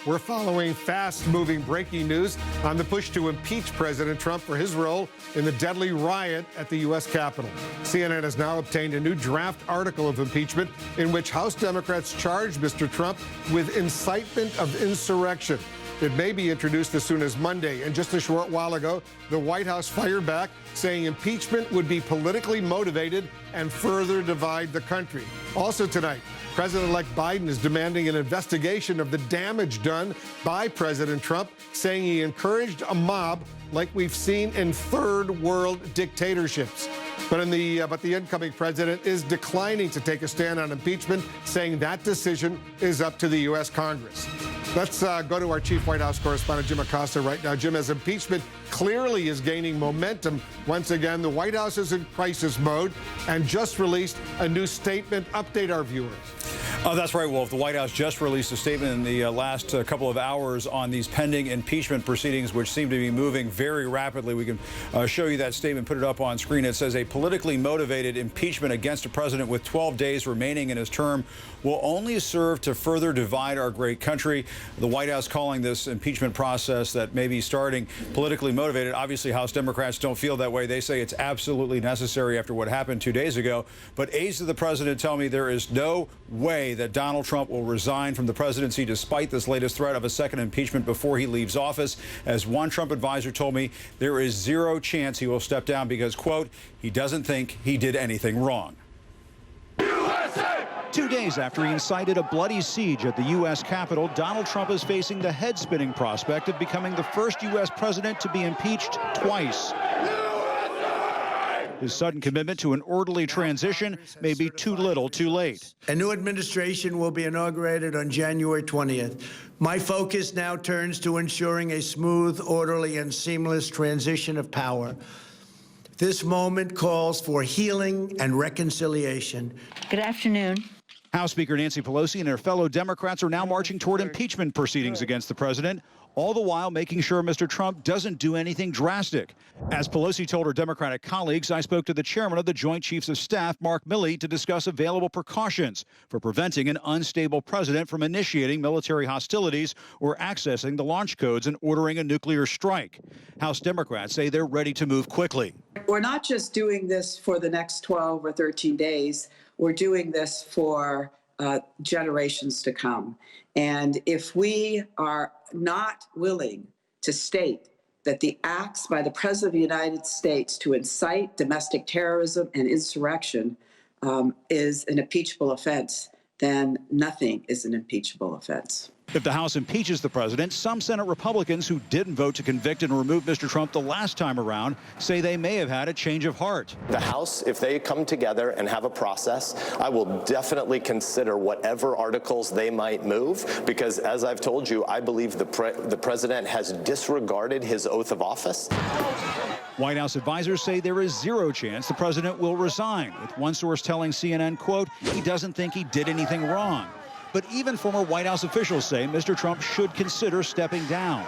We're following fast-moving breaking news on the push to impeach President Trump for his role in the deadly riot at the U.S. Capitol. CNN has now obtained a new draft article of impeachment in which House Democrats charge Mr. Trump with incitement of insurrection. It may be introduced as soon as Monday. And just a short while ago, the White House fired back, saying impeachment would be politically motivated and further divide the country. Also tonight, President-elect Biden is demanding an investigation of the damage done by President Trump, saying he encouraged a mob like we've seen in third world dictatorships. But the incoming president is declining to take a stand on impeachment, saying that decision is up to the U.S. Congress. Let's go to our chief White House correspondent, Jim Acosta, right now. Jim, as impeachment clearly is gaining momentum, once again, the White House is in crisis mode and just released a new statement. Update our viewers. That's right, Wolf. The White House just released a statement in the last couple of hours on these pending impeachment proceedings, which seem to be moving very rapidly. We can show you that statement, put it up on screen. It says a politically motivated impeachment against a president with 12 days remaining in his term will only serve to further divide our great country. The White House calling this impeachment process that may be starting politically motivated. Obviously, House Democrats don't feel that way. They say it's absolutely necessary after what happened 2 days ago. But aides to the president tell me there is no way that Donald Trump will resign from the presidency despite this latest threat of a second impeachment before he leaves office. As one Trump advisor told me, there is zero chance he will step down because, quote, he doesn't think he did anything wrong. 2 days after he incited a bloody siege at the U.S. Capitol, Donald Trump is facing the head-spinning prospect of becoming the first U.S. president to be impeached twice. His sudden commitment to an orderly transition may be too little too late. A new administration will be inaugurated on January 20th. My focus now turns to ensuring a smooth, orderly, and seamless transition of power. This moment calls for healing and reconciliation. Good afternoon. House Speaker Nancy Pelosi and her fellow Democrats are now marching toward impeachment proceedings against the president, all the while making sure Mr. Trump doesn't do anything drastic. As Pelosi told her Democratic colleagues, I spoke to the chairman of the Joint Chiefs of Staff, Mark Milley, to discuss available precautions for preventing an unstable president from initiating military hostilities or accessing the launch codes and ordering a nuclear strike. House Democrats say they're ready to move quickly. We're not just doing this for the next 12 or 13 days. We're doing this for generations to come. And if we are not willing to state that the acts by the President of the United States to incite domestic terrorism and insurrection is an impeachable offense, then nothing is an impeachable offense. If the House impeaches the president, some Senate Republicans who didn't vote to convict and remove Mr. Trump the last time around say they may have had a change of heart. The House, if they come together and have a process, I will definitely consider whatever articles they might move, because as I've told you, I believe the president has disregarded his oath of office. White House advisors say there is zero chance the president will resign, with one source telling CNN, quote, he doesn't think he did anything wrong. But even former White House officials say Mr. Trump should consider stepping down.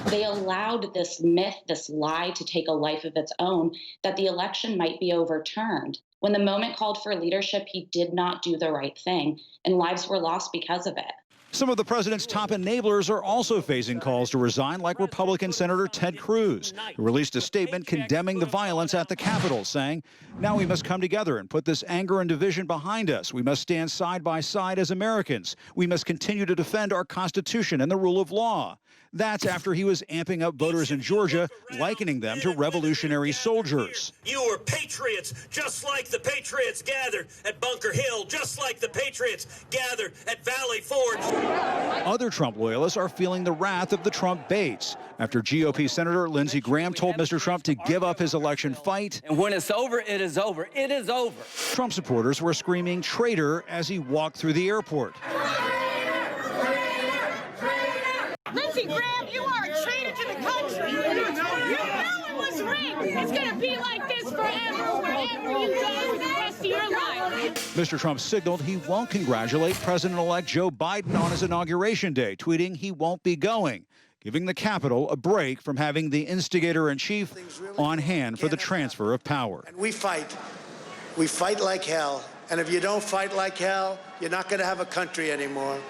They allowed this myth, this lie to take a life of its own, that the election might be overturned. When the moment called for leadership, he did not do the right thing, and lives were lost because of it. Some of the president's top enablers are also facing calls to resign, like Republican Senator Ted Cruz, who released a statement condemning the violence at the Capitol, saying, now we must come together and put this anger and division behind us. We must stand side by side as Americans. We must continue to defend our Constitution and the rule of law. That's after he was amping up voters in Georgia, likening them to revolutionary soldiers. You are patriots, just like the patriots gathered at Bunker Hill, just like the patriots gathered at Valley Forge. Other Trump loyalists are feeling the wrath of the Trump baits after GOP Senator Lindsey Graham told Mr. Trump to give up his election fight. And when it's over, it is over. It is over. Trump supporters were screaming traitor as he walked through the airport. Lindsey Graham, you are a traitor to the country. You know it was rigged. It's going to be like this forever, wherever you go for the rest of your life. Mr. Trump signaled he won't congratulate President-elect Joe Biden on his inauguration day, tweeting he won't be going, giving the Capitol a break from having the instigator-in-chief on hand for the transfer of power. And we fight. We fight like hell. And if you don't fight like hell, you're not going to have a country anymore.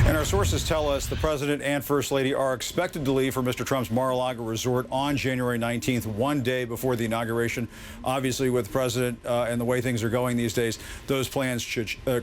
And our sources tell us the president and first lady are expected to leave for Mr. Trump's Mar-a-Lago resort on January 19th, one day before the inauguration. Obviously, with the president and the way things are going these days, those plans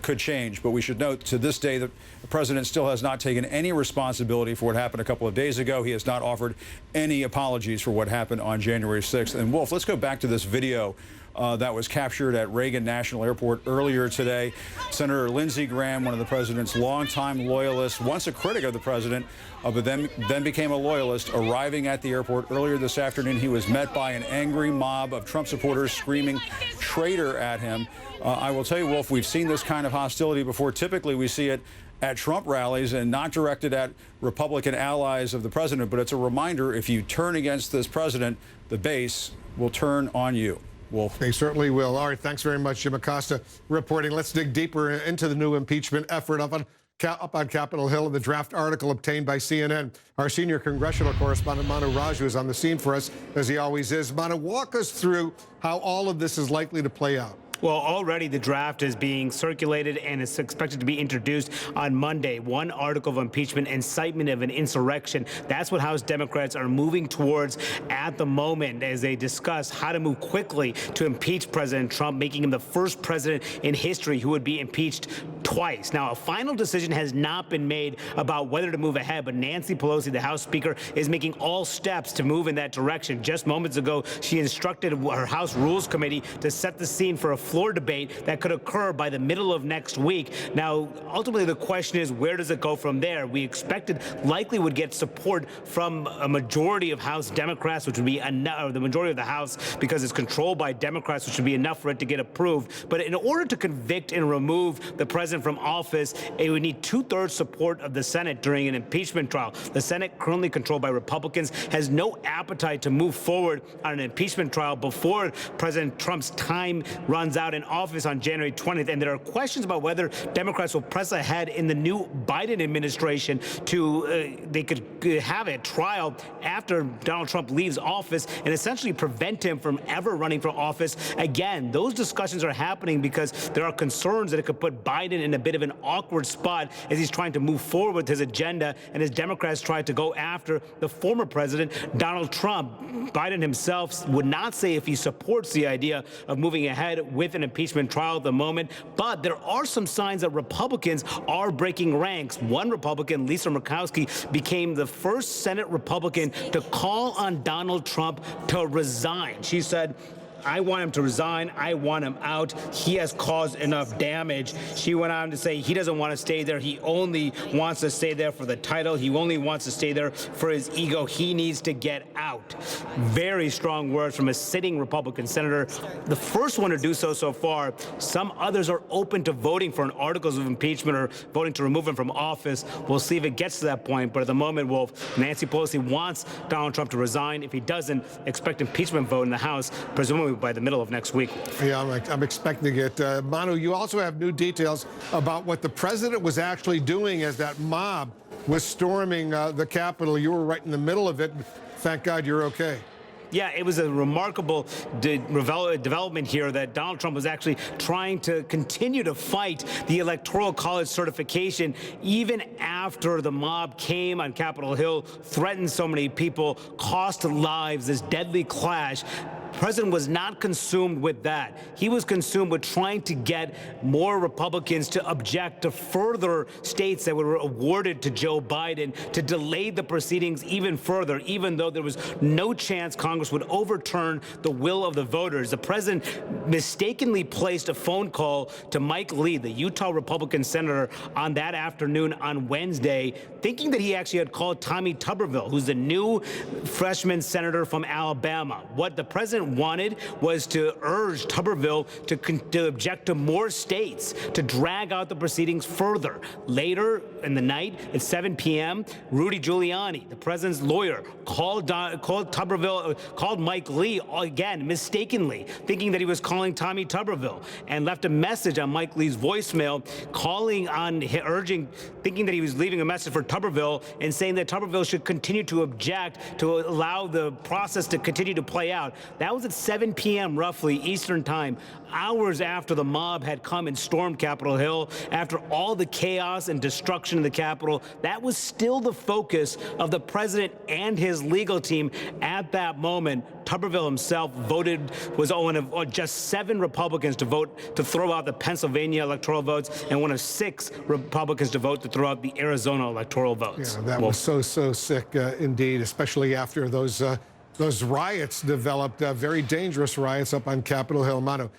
could change. But we should note, to this day, the president still has not taken any responsibility for what happened a couple of days ago. He has not offered any apologies for what happened on January 6th. And Wolf, let's go back to this video that was captured at Reagan National Airport earlier today. Senator Lindsey Graham, one of the president's longtime loyalists, once a critic of the president, but then became a loyalist, arriving at the airport earlier this afternoon. He was met by an angry mob of Trump supporters screaming "traitor" at him. I will tell you, Wolf, we've seen this kind of hostility before. Typically, we see it at Trump rallies and not directed at Republican allies of the president. But it's a reminder, if you turn against this president, the base will turn on you. Wolf. They certainly will. All right, thanks very much, Jim Acosta, reporting. Let's dig deeper into the new impeachment effort up on Capitol Hill and the draft article obtained by CNN. Our senior congressional correspondent, Manu Raju, is on the scene for us, as he always is. Manu, walk us through how all of this is likely to play out. Well, already the draft is being circulated and is expected to be introduced on Monday. One article of impeachment, incitement of an insurrection. That's what House Democrats are moving towards at the moment as they discuss how to move quickly to impeach President Trump, making him the first president in history who would be impeached twice. Now, a final decision has not been made about whether to move ahead, but Nancy Pelosi, the House Speaker, is making all steps to move in that direction. Just moments ago, she instructed her House Rules Committee to set the scene for a floor debate that could occur by the middle of next week. Now, ultimately, the question is, where does it go from there? We expected likely would get support from a majority of House Democrats, which would be enough, or the majority of the House, because it's controlled by Democrats, which would be enough for it to get approved. But in order to convict and remove the president from office, it would need 2/3 support of the Senate during an impeachment trial. The Senate, currently controlled by Republicans, has no appetite to move forward on an impeachment trial before President Trump's time runs out in office on January 20th. And there are questions about whether Democrats will press ahead in the new Biden administration to they could have a trial after Donald Trump leaves office and essentially prevent him from ever running for office again. Those discussions are happening because there are concerns that it could put Biden in a bit of an awkward spot as he's trying to move forward with his agenda, and as Democrats try to go after the former president, Donald Trump. Biden himself would not say if he supports the idea of moving ahead with an impeachment trial at the moment, but there are some signs that Republicans are breaking ranks. One Republican, Lisa Murkowski, became the first Senate Republican to call on Donald Trump to resign. She said, "I want him to resign. I want him out. He has caused enough damage." She went on to say he doesn't want to stay there. He only wants to stay there for the title. He only wants to stay there for his ego. He needs to get out. Very strong words from a sitting Republican senator, the first one to do so far. Some others are open to voting for an articles of impeachment or voting to remove him from office. We'll see if it gets to that point. But at the moment, Wolf, Nancy Pelosi wants Donald Trump to resign. If he doesn't, expect impeachment vote in the House, presumably by the middle of next week. Yeah, I'm expecting it. Manu, you also have new details about what the president was actually doing as that mob was storming the Capitol. You were right in the middle of it. Thank God you're okay. Yeah, it was a remarkable development here that Donald Trump was actually trying to continue to fight the Electoral College certification even after the mob came on Capitol Hill, threatened so many people, cost lives, this deadly clash. The president was not consumed with that. He was consumed with trying to get more Republicans to object to further states that were awarded to Joe Biden, to delay the proceedings even further, even though there was no chance Congress would overturn the will of the voters. The president mistakenly placed a phone call to Mike Lee, the Utah Republican senator, on that afternoon on Wednesday, thinking that he actually had called Tommy Tuberville, who's the new freshman senator from Alabama. What the president wanted was to urge Tuberville to object to more states, to drag out the proceedings further. Later in the night, at 7 p.m., Rudy Giuliani, the president's lawyer, called Mike Lee again, mistakenly, thinking that he was calling Tommy Tuberville, and left a message on Mike Lee's voicemail, thinking that he was leaving a message for Tuberville and saying that Tuberville should continue to object to allow the process to continue to play out. That was at 7 p.m. roughly Eastern time, hours after the mob had come and stormed Capitol Hill, after all the chaos and destruction of the Capitol. That was still the focus of the president and his legal team at that moment. Tuberville himself was one of just 7 Republicans to vote to throw out the Pennsylvania electoral votes, and one of 6 Republicans to vote to throw out the Arizona electoral votes. Yeah, that was so sick indeed, especially after those riots developed, very dangerous riots up on Capitol Hill. Manu.